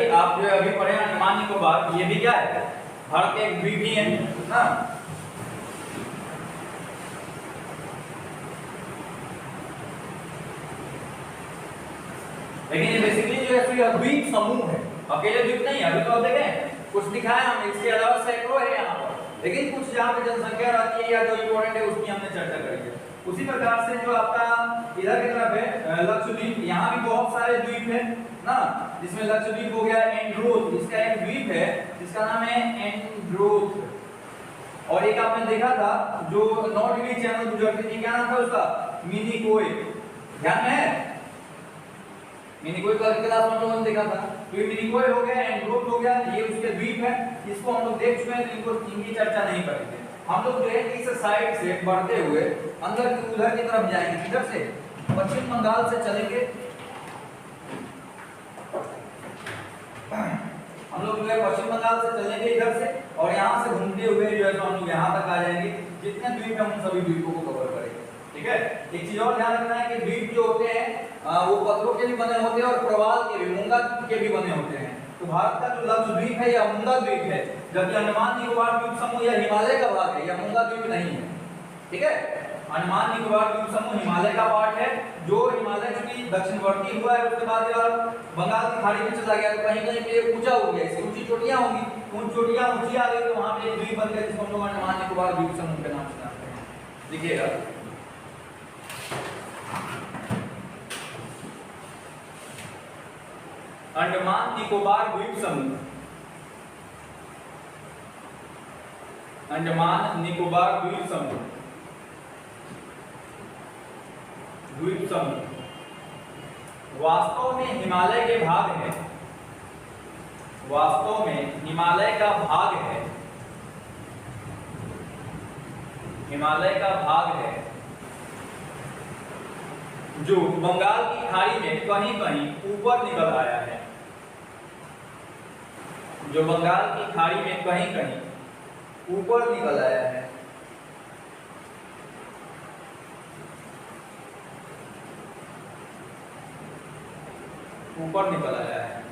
भाई आप जो अभी पढ़े अंडमान निकोबार, ये भी क्या है, भारत के एक द्वीप ही है ना। लेकिन ये बेसिकली जो है द्वीप समूह है, अकेले द्वीप नहीं है। अभी तो आप देखें कुछ दिखाया हमने, इसके अलावा सैकड़ों है यहाँ पर, लेकिन कुछ जहाँ पे जनसंख्या रहती है या जो इम्पोर्टेंट है उसकी हमने चर्चा करी है। उसी प्रकार से जो आपका इधर की तरफ है लक्षद्वीप, यहाँ भी बहुत सारे द्वीप है ना, जिसमें लक्षद्वीप हो गया, एंड्रोथ इसका एक द्वीप है जिसका नाम है एंड्रोथ। और एक आपने देखा था जो 9 डिग्री चैनल गुजरती थी, क्या नाम था उसका, मिनिकोय, ध्यान में है, मिनिकोय का क्लास में हमने देखा था। तो ये मिनिकोय हो गया, एंड्रोथ हो गया, ये उसके द्वीप है, इसको हम लोग देख चुके हैं, तो इनकी चर्चा नहीं करेंगे। हम लोग जो है इस साइड से बढ़ते हुए अंदर की उधर की तरफ जाएंगे, इधर से पश्चिम बंगाल से चलेंगे, हम लोग जो है पश्चिम बंगाल से चलेंगे इधर से, और यहाँ से घूमते हुए जो है तो हम लोग यहाँ तक आ जाएंगे। जितने द्वीप हैं उन सभी द्वीपों को कवर करेंगे, ठीक है। एक चीज और ध्यान रखना है कि द्वीप जो होते हैं वो पत्थरों के भी बने होते हैं और प्रवाल के भी, मूंगा के भी बने होते हैं। तो भारत का जो लक्षद्वीप है या मूंगा द्वीप है, जबकि अंडमान निकोबार द्वीप समूह या हिमालय का भाग है, या मूंगा द्वीप नहीं है, ठीक है। अंडमान निकोबार द्वीप समूह हिमालय का पार्ट है, जो हिमालय की दक्षिणवर्ती हुआ है, उसके बाद यार बंगाल की खाड़ी में चला गया, तो कहीं कहीं पे ऊंचा हो गया, इसकी ऊंची चोटियां होंगी, उन चोटियां ऊंची आ गई तो वहां पे एक द्वीप बन गया जिसको हम लोग अंडमान निकोबार द्वीप समूह के नाम से जानते हैं। देखिएगा अंडमान निकोबार द्वीप समूह, अंडमान निकोबार द्वीप समूह, द्वीप समूह वास्तव में हिमालय के भाग है, वास्तव में हिमालय का भाग है, हिमालय का भाग है, जो बंगाल की खाड़ी में कहीं कहीं ऊपर निकल आया है, जो बंगाल की खाड़ी में कहीं कहीं ऊपर निकल आया है। ऊपर निकल आया है।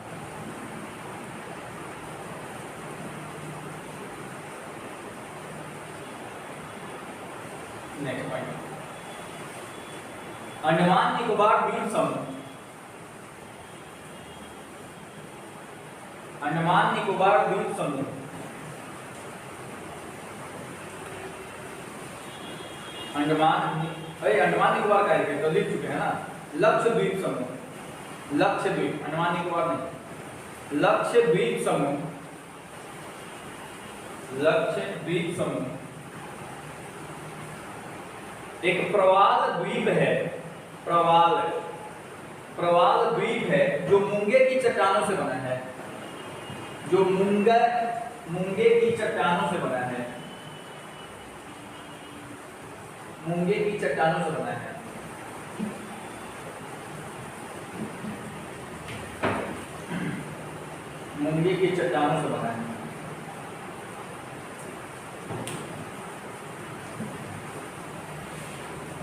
नेक्स्ट पॉइंट, अंडमान निकोबार द्वीप समूह, अंडमान निकोबार द्वीप समूह अंडमान निकोबार का तो लिख चुके हैं ना, लक्षद्वीप समूह, लक्षद्वीप, अंडमान निकोबार नहीं, लक्षद्वीप समूह, लक्षद्वीप समूह एक प्रवाल द्वीप है, प्रवाल, प्रवाल द्वीप है जो मूंगे की चट्टानों से बना है, जो मूंगे की चट्टानों से बना है, मूंगे की चट्टानों से बना है। मूंगे की चट्टानों से बना है।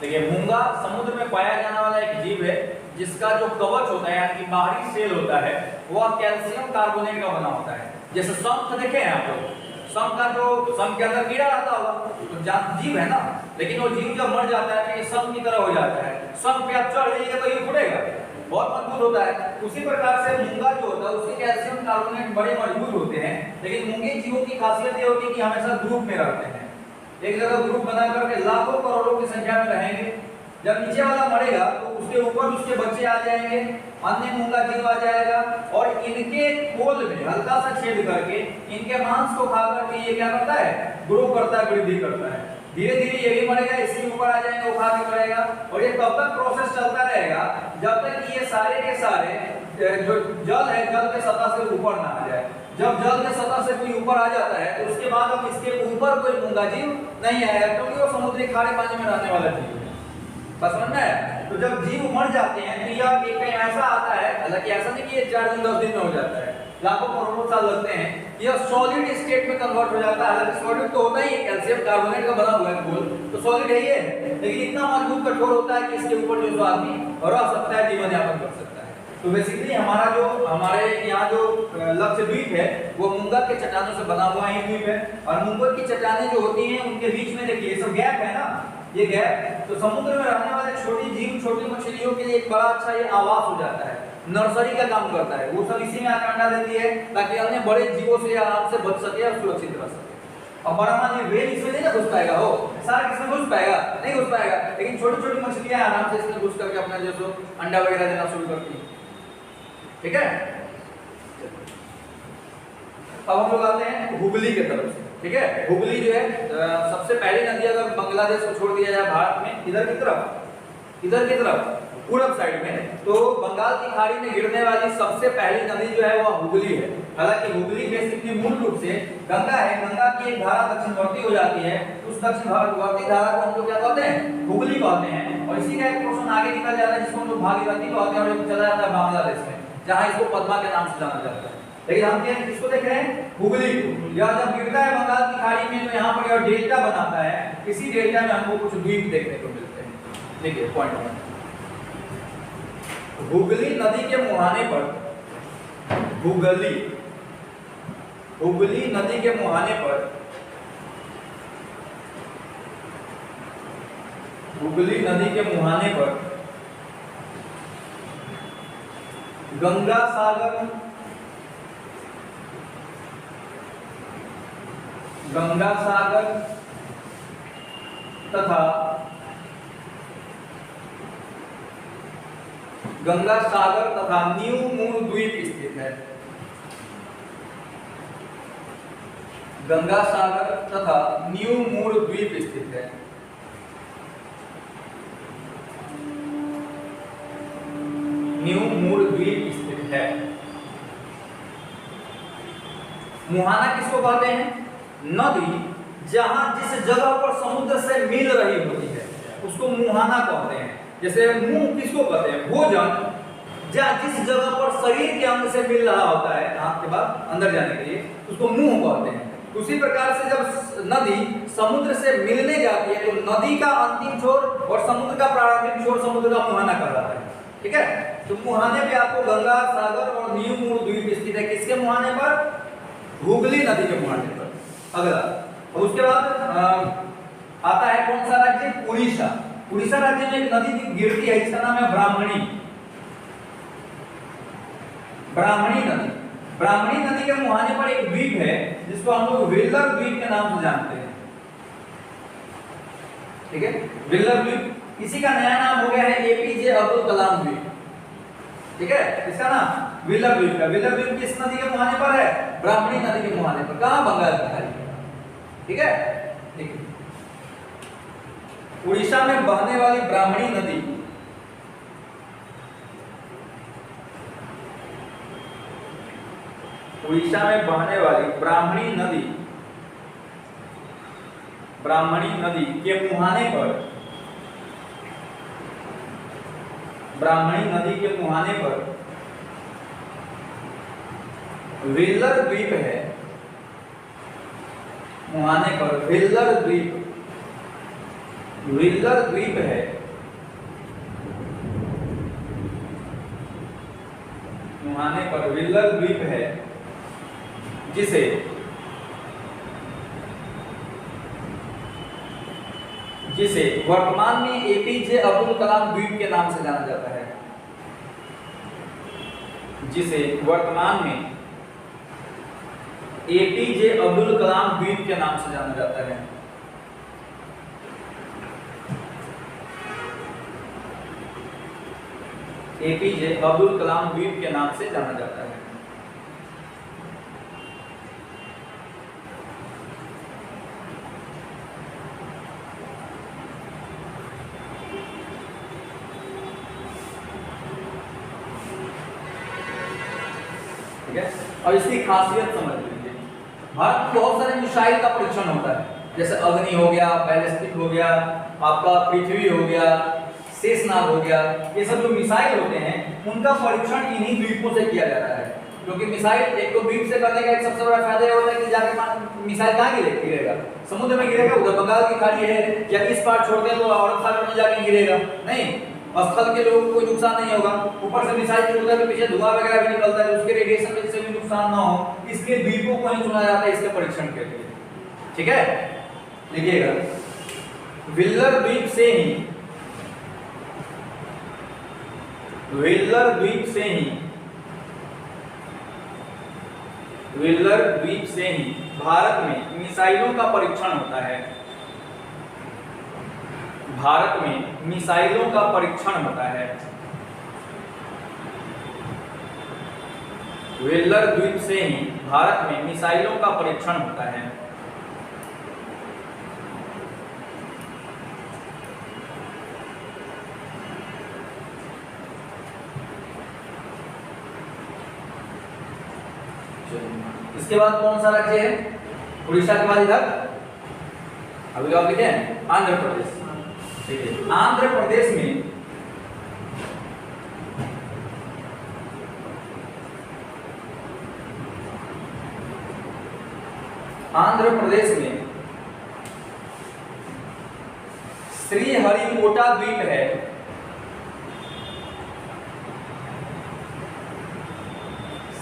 देखिए मूंगा समुद्र में पाया जाने वाला एक जीव है जिसका जो कवच होता है यानी कि बाहरी सेल होता है वह कैल्शियम कार्बोनेट का बना होता है। जैसे शंख देखे हैं आप लोग, शंख का जो शंख के अंदर कीड़ा रहता होगा तो जीव है ना, लेकिन वो जीव जब मर जाता है तो ये शंख की तरह हो जाता है, शंख पे आप चढ़ जाइएगा तो ये फूटेगा, बहुत मजबूत होता है। उसी प्रकार से मूंगा जो होता है उसके कैल्शियम कार्बोनेट बड़े मजबूत होते हैं, लेकिन मूंगे जीवों की खासियत ये होती है कि हमेशा ग्रुप में रहते हैं, एक जगह ग्रुप बना करके लाखों करोड़ों की संख्या में रहेंगे। जब नीचे वाला मरेगा तो उसके ऊपर उसके बच्चे आ जाएंगे, अन्य मूंगा जीव आ जाएगा और इनके खोल में हल्का सा छेद करके इनके मांस को खा करके ये क्या करता है, ग्रो करता है, वृद्धि करता है। धीरे धीरे ये भी मरेगा, इसके ऊपर आ जाएगा, वो खा के मरेगा और ये तब तक प्रोसेस चलता रहेगा जब तक कि ये सारे के सारे जो जल है जल के सतह से ऊपर ना आ जाए। जब जल के सतह से कोई ऊपर आ जाता है तो उसके बाद अब इसके ऊपर कोई मूंगा जीव नहीं आएगा क्योंकि वो समुद्री खारे पानी में रहने वाला जीव है। बस समझ में है? तो जब जीव मर जाते हैं तो यह एक कहीं ऐसा आता है, हालांकि ऐसा नहीं कि ये 4 दिन 10 दिन में हो जाता है, लाखों करोड़ों साल लगते हैं, यह सॉलिड स्टेट में कन्वर्ट हो जाता है। हालांकि सॉलिड तो होता ही है, कैल्शियम कार्बोनेट का बना हुआ है घोल, तो सॉलिड है ये, लेकिन इतना मजबूत कठोर होता है कि इसके ऊपर जो आदमी रह सकता है, जीवन यापन कर सकता है। तो बेसिकली हमारे यहाँ जो लक्षद्वीप है वो मूंगा के चट्टानों से बना हुआ ही द्वीप है। और मूंगा की चट्टानें जो होती हैं उनके बीच में देखिए ये सब गैप है ना, ये गैप, तो समुद्र में रहने वाले छोटी जीव छोटी मछलियों के लिए एक बड़ा अच्छा ये आवास हो जाता है, नर्सरी का काम करता है। वो सब इसी में आकर अंडा देती है ताकि अन्य बड़े जीवों से आराम से बच सके और सुरक्षित रह सके। और बड़ा मान वेल इसमें नहीं ना घुस पाएगा, हो सारा किसमें घुस पाएगा, नहीं घुस पाएगा, लेकिन छोटी छोटी मछलियां आराम से इसमें घुस करके अपना जो सो अंडा वगैरह देना शुरू करती है। ठीक है, अब हम लोग आते हैं हुगली के तरफ से। ठीक है, हुगली जो है सबसे पहली नदी अगर बांग्लादेश को छोड़ दिया जाए भारत में इधर की तरफ पूरब साइड में, तो बंगाल की खाड़ी में गिरने वाली सबसे पहली नदी जो है वह हुगली है। हालांकि हुगली बेसिकली मूल रूप से गंगा है, गंगा की एक धारा दक्षिणवर्ती हो जाती है, उस दक्षिणवर्ती धारा को हम लोग क्या कहते हैं, हुगली कहते हैं। और इसी का एक पोर्शन आगे निकल जाता है जिसको हम लोग भागीरथी कहते हैं, और चला जाता है बांग्लादेश में, जहां इसको पद्मा के नाम से जाना जाता है। लेकिन हम किसको देख रहे हैं, हुगली को। यह जब गिरता है बंगाल की खाड़ी में तो यहाँ पर यह डेल्टा बनाता है, इसी डेल्टा में हमको कुछ द्वीप देखने को मिलते हैं। देखिए पॉइंट 1, हुगली नदी के मुहाने पर, हुगली नदी के मुहाने पर, हुगली नदी के मुहाने पर गंगा सागर तथा न्यू मून द्वीप स्थित है। गंगा सागर तथा न्यू मून द्वीप स्थित है। न्यू मून द्वीप स्थित है। मुहाना किसको कहते हैं, नदी जहां जिस जगह पर समुद्र से मिल रही होती है उसको मुहाना कहते हैं। जैसे मुंह किसको कहते हैं, भोजन, जहां जिस जगह पर शरीर के अंग से मिल रहा होता है आंख के बाद अंदर जाने के लिए उसको मुंह कहते हैं। उसी प्रकार से जब नदी समुद्र से मिलने जाती है तो नदी का अंतिम छोर और समुद्र का प्रारंभिक छोर समुद्र का मुहाना कहलाता है। ठीक है, तो मुहाने पे आपको गंगा सागर और न्यू मून द्वीप स्थित है। किसके मुहाने पर, हुगली नदी के मुहाने पर। अगला, और उसके बाद आता है कौन सा राज्य, उड़ीसा। उड़ीसा राज्य में एक नदी गिरती है जिसका नाम है ब्राह्मणी नदी। ब्राह्मणी नदी के मुहाने पर एक द्वीप है जिसको हम लोग वेल्लर द्वीप के नाम से जानते हैं। ठीक है, वेल्लर द्वीप, इसी का नया नाम हो गया है एपीजे अब्दुल कलाम द्वीप। ठीक है, इसका नाम वेल्लर द्वीप है। वेल्लर द्वीप किस नदी के मुहाने पर है, ब्राह्मणी नदी के मुहाने पर। कहां, बंगाल की खाड़ी। ठीक है, ठीक है, उड़ीसा में बहने वाली ब्राह्मणी नदी उड़ीसा में बहने वाली ब्राह्मणी नदी के मुहाने पर, ब्राह्मणी नदी के मुहाने पर वेल्लर द्वीप है। मुहाने पर वेल्लर द्वीप है। मुहाने पर वेल्लर द्वीप है जिसे वर्तमान में एपीजे अब्दुल कलाम द्वीप के नाम से जाना जाता है। जिसे वर्तमान में एपीजे अब्दुल कलाम द्वीप के नाम से जाना जाता है। एपीजे अब्दुल कलाम द्वीप के नाम से जाना जाता है। ठीक है, और इसकी खासियत समझ लीजिए। भारत में बहुत सारे मिसाइल का परीक्षण होता है, जैसे अग्नि हो गया, बैलिस्टिक हो गया, आपका पृथ्वी हो गया, शेषनाग हो गया। ये सब जो मिसाइल होते हैं उनका परीक्षण इन्हीं द्वीपों से किया जाता है। क्योंकि मिसाइल एक तो द्वीप से करने का एक सबसे बड़ा फायदा ये होता है कि जाके मिसाइल कहाँ गिरेगा, समुद्र में गिरेगा, उधर बंगाल की खाड़ी है, या इस पार छोड़ दें तो अरब सागर में जाके गिरेगा, नहीं, स्थल के लोगों को कोई नुकसान नहीं होगा, ऊपर से मिसाइल छूटता है तो पीछे धुआं वगैरह भी निकलता है, उसके रेडिएशन में से भी नुकसान ना हो, इसलिए द्वीपों को ही चुना जाता है इसके परीक्षण के लिए। ठीक है, लिखिएगा व्हीलर द्वीप से ही, व्हीलर द्वीप से ही, व्हीलर द्वीप से ही भारत में मिसाइलों का परीक्षण होता है, भारत में मिसाइलों का परीक्षण होता है। व्हीलर द्वीप से ही भारत में मिसाइलों का परीक्षण होता है। इसके बाद कौन सा राज्य है? उड़ीसा के बाद इधर अभी आप लिखे आंध्र प्रदेश। ठीक है, आंध्र प्रदेश में श्रीहरिकोटा द्वीप है,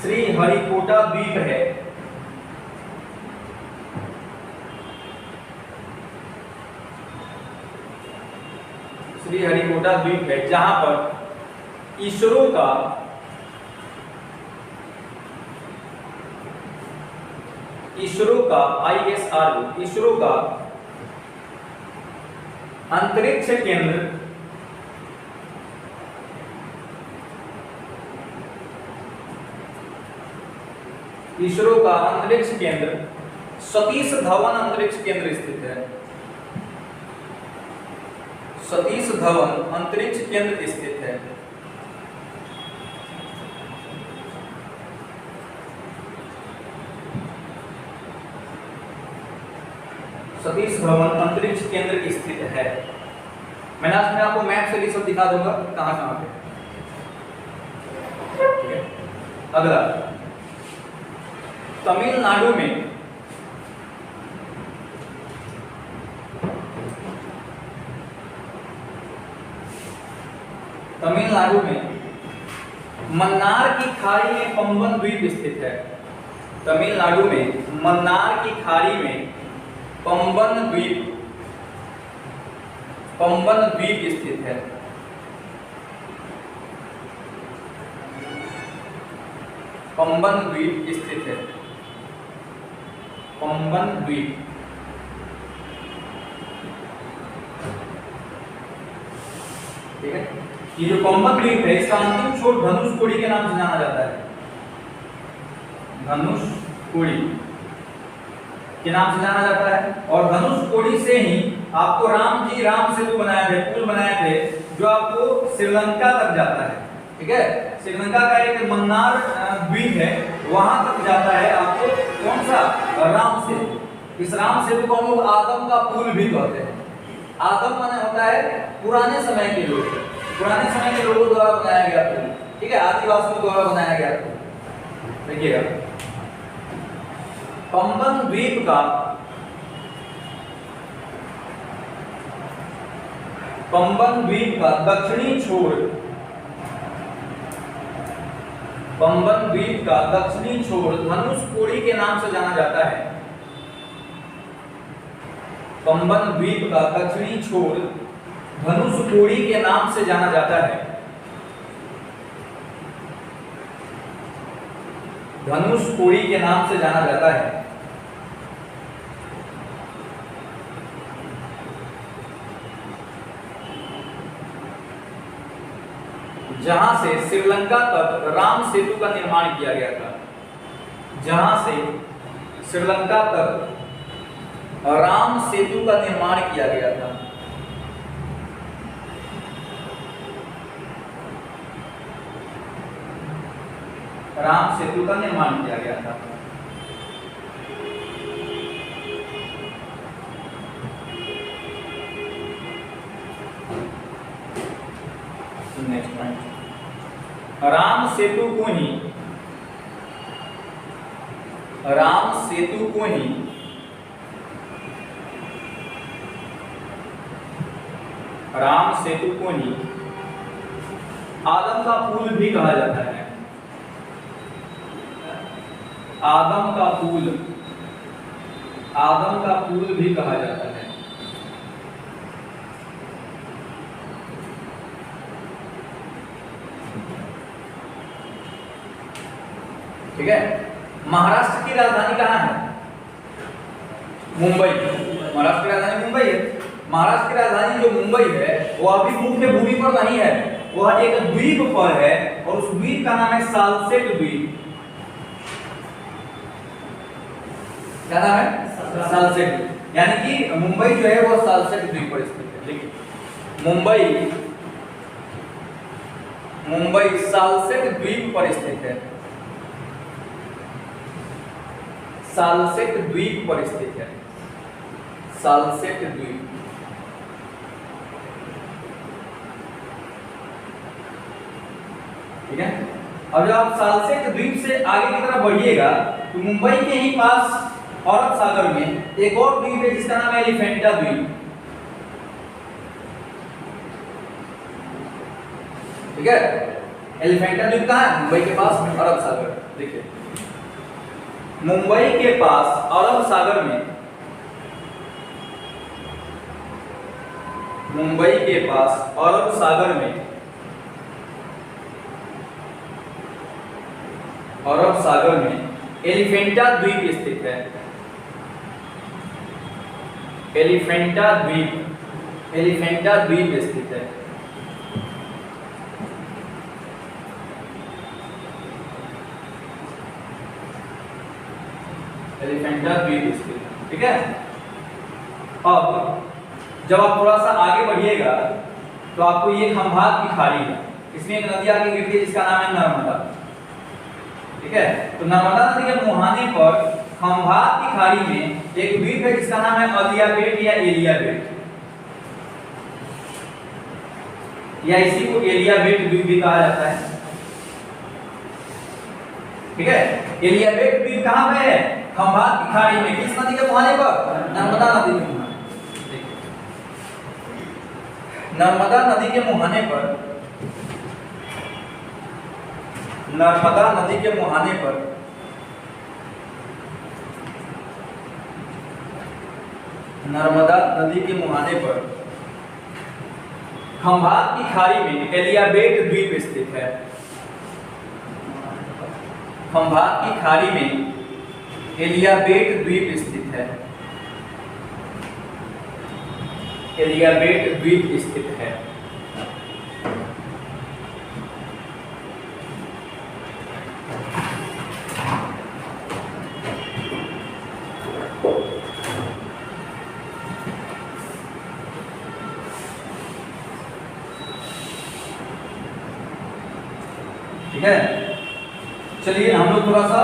श्रीहरिकोटा द्वीप है। श्रीहरिकोटा द्वीप है जहां पर इसरो का ISRO, इसरो का अंतरिक्ष केंद्र, इसरो का अंतरिक्ष केंद्र सतीश धवन अंतरिक्ष केंद्र स्थित है, सतीश धवन अंतरिक्ष केंद्र स्थित है। सतीश धवन अंतरिक्ष केंद्र स्थित है। मैं लास्ट में आपको मैप से भी सब दिखा दूंगा कहां कहां पे। ठीक है, अगला तमिलनाडु में मन्नार की खाड़ी में पंबन द्वीप स्थित है। तमिलनाडु में मन्नार की खाड़ी में पंबन द्वीप स्थित है। पंबन द्वीप स्थित है, पंबन द्वीप। ठीक है, ये जो पंबन द्वीप है इसका अंतिम छोर धनुषकोडी के नाम से जाना जाता है, धनुषकोडी के नाम से जाना जाता है। और धनुषकोडी से ही आपको राम सेतु बनाए थे, पुल बनाए थे जो आपको श्रीलंका तक जाता है। ठीक है, श्रीलंका का एक मन्नार द्वीप है, वहां तक जाता है आपको कौन सा? राम सेतु। इस राम सेतु को हम लोग आदम का पुल भी कहते हैं। आदम माने होता है पुराने समय के लोग, पुराने समय के लोगों द्वारा बनाया गया पुल। ठीक है, आदिवासियों द्वारा बनाया गया पुल। देखिएगा पंबन द्वीप का दक्षिणी छोर, पंबन द्वीप का दक्षिणी छोर धनुषकोडी के नाम से जाना जाता है। पंबन द्वीप का दक्षिणी छोर धनुषकोडी के नाम से जाना जाता है। धनुषकोडी के नाम से जाना जाता है। जहां से श्रीलंका तक राम सेतु का निर्माण किया गया था, जहां से श्रीलंका तक राम सेतु का निर्माण किया गया था। राम सेतु का निर्माण किया गया था। नेक्स्ट पॉइंट, राम सेतु को ही आदम का फूल भी कहा जाता है, आदम का फूल, आदम का फूल भी कहा जाता है। ठीक है। महाराष्ट्र की राजधानी कहाँ है? मुंबई। महाराष्ट्र की राजधानी मुंबई है। महाराष्ट्र की राजधानी जो मुंबई है वो अभी मुख्य भूमि पर नहीं है, वह एक द्वीप पर है और उस द्वीप का नाम है सालसेट द्वीप। क्या नाम है? सालसेट। यानी कि मुंबई जो है वो सालसेट द्वीप पर स्थित है। देखिए मुंबई, मुंबई सालसेट द्वीप पर स्थित है, सालसेट द्वीप पर स्थित है, सालसेट द्वीप। ठीक है। अब जब आप सालसेट द्वीप से आगे की तरफ बढ़िएगा तो मुंबई के ही पास अरब सागर में एक और द्वीप है जिसका नाम है एलिफेंटा द्वीप। ठीक है। एलिफेंटा द्वीप कहाँ है? मुंबई के पास अरब सागर। देखिए मुंबई के पास अरब सागर में, मुंबई के पास अरब सागर में, अरब सागर में एलिफेंटा द्वीप स्थित है, एलिफेंटा द्वीप, एलिफेंटा द्वीप स्थित है। एलिफेंटा द्वीप स्थित है। ठीक है। अब जब आप थोड़ा सा आगे बढ़िएगा तो आपको ये खंभात की खाड़ी है, इसमें एक नदी आगे गिरती है जिसका नाम है नर्मदा। ठीक है। तो नर्मदा नदी के मुहाने पर खंभात की खाड़ी में एक द्वीप है जिसका नाम है अलियाबेट या एलियाबेट, या इसी को एलियाबेट द्वीप भी कहा जाता है। ठीक है। एलियाबेट द्वीप कहाँ पे है? खंभात की खाड़ी में। किस नदी के मुहाने पर? नर्मदा नदी के मुहाने। नर्मदा नदी के मुहाने पर, नर्मदा नदी के मुहाने पर नर्मदा नदी के मुहाने पर खंभात की खाड़ी में एलियाबेट द्वीप स्थित है। खंभात की खाड़ी में एलियाबेट द्वीप स्थित है, एलियाबेट द्वीप स्थित है। ठीक है। चलिए हम लोग थोड़ा सा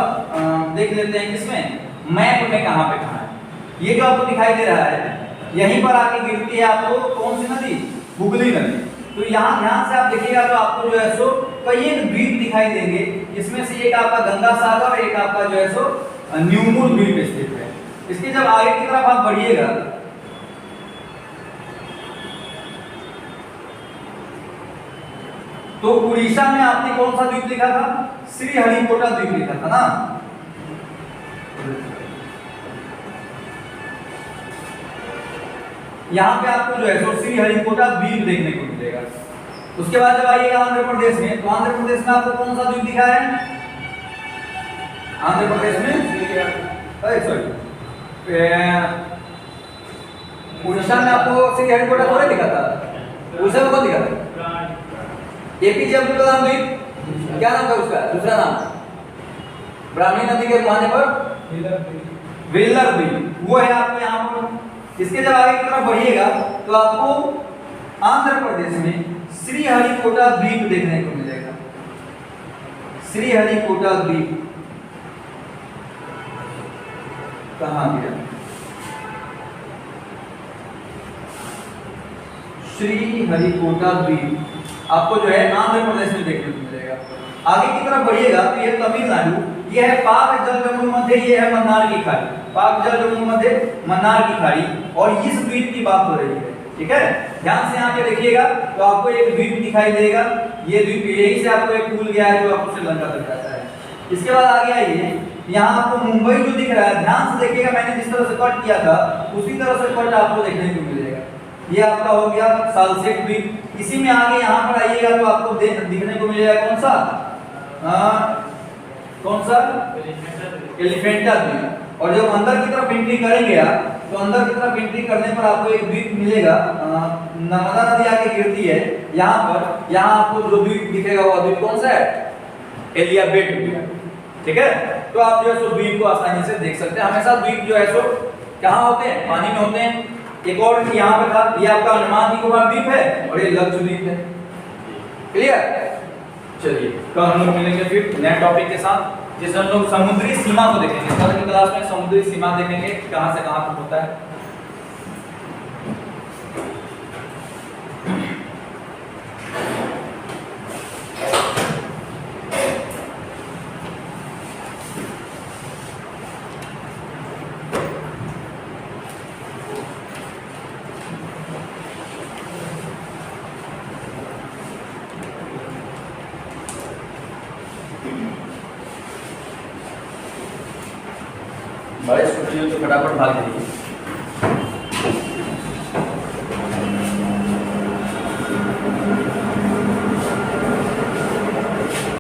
देख लेते हैं किसमें, मैप में कहाँ पे कहाँ है। ये जो आपको दिखाई दे रहा है यहीं पर आके गिरती है आपको कौन सी नदी? हुगली नदी। तो यहाँ ध्यान से आप देखिएगा तो आपको जो है सो कई एक द्वीप दिखाई देंगे, जिसमें से एक आपका गंगा सागर और एक आपका जो है सो न्यूमुर द्वीप स्थित है। इसके जब आगे की तरफ आप बढ़िएगा तो उड़ीसा में आपने कौन सा द्वीप लिखा था? श्रीहरिकोटा द्वीप लिखा था ना। यहाँ पे आपको जो है सो श्रीहरिकोटा द्वीप देखने को मिलेगा। उसके बाद जब आइएगा आंध्र प्रदेश में, तो आंध्र प्रदेश में आपको कौन सा द्वीप दिखा है? आंध्र प्रदेश में सॉरी उड़ीसा में आपको श्रीहरिकोटा थोड़ा दिखा था, उड़ीसा में कौन दिखा था? एपीजे अब्दुल कलाम द्वीप। क्या नाम था उसका दूसरा नाम? ब्राह्मणी नदी के मुहाने पर वेल्लर द्वीप, वो है आपको यहाँ पर। इसके जब आगे की तरफ बढ़िएगा तो आपको आंध्र प्रदेश में श्रीहरिकोटा द्वीप देखने को मिलेगा। श्रीहरिकोटा द्वीप कहाँ गया? श्रीहरिकोटा द्वीप आपको जो है आंध्र प्रदेश में देखने को मिलेगा। आगे की तरफ बढ़िएगा तो ये तमिलनाडु, ये है पाक जल जमुना मध्य, ये है मन्नार की खाड़ी। पाक जल जमुना मध्य, मन्नार की खाड़ी, और इस द्वीप की बात हो रही है। ठीक है, ध्यान से यहाँ पे देखिएगा तो आपको एक द्वीप दिखाई देगा। ये द्वीप, यही से आपको एक पुल गया है जो आपको श्रीलंका तक जाता है। इसके बाद आगे आइए, यहाँ आपको मुंबई जो दिख रहा है, ध्यान से देखिएगा, मैंने जिस तरह से कट किया था उसी तरह से कट आपको देखने को मिलेगा। ये आपका हो गया सालसेट द्वीप। इसी में आगे यहाँ पर आइएगा तो आपको दिखने को मिलेगा कौन सा, कौन सा, एलिफेंटा द्वीप। और जब अंदर की तरफ एंट्री करेंगे आप तो अंदर की तरफ एंट्री करने पर आपको एक द्वीप मिलेगा, नर्मदा नदी आके गिरती है यहाँ पर। यहाँ आपको जो द्वीप दिखेगा वो द्वीप कौन सा है, एलियाबेट द्वीप। ठीक है, तो आप जो है सो द्वीप को आसानी से देख सकते हैं। हमेशा द्वीप जो है सो कहाँ होते हैं, पानी में होते हैं। एक और यहाँ पे था, ये आपका अंडमान निकोबार द्वीप है और ये लक्षद्वीप है। क्लियर, चलिए कल हम लोग मिलेंगे फिर नए टॉपिक के साथ, जिसमें हम लोग समुद्री सीमा को देखेंगे। कल की क्लास में समुद्री सीमा देखेंगे, कहाँ से कहाँ तक होता है। बड़े छुट्टियों तो फटाफट भाग जाइए।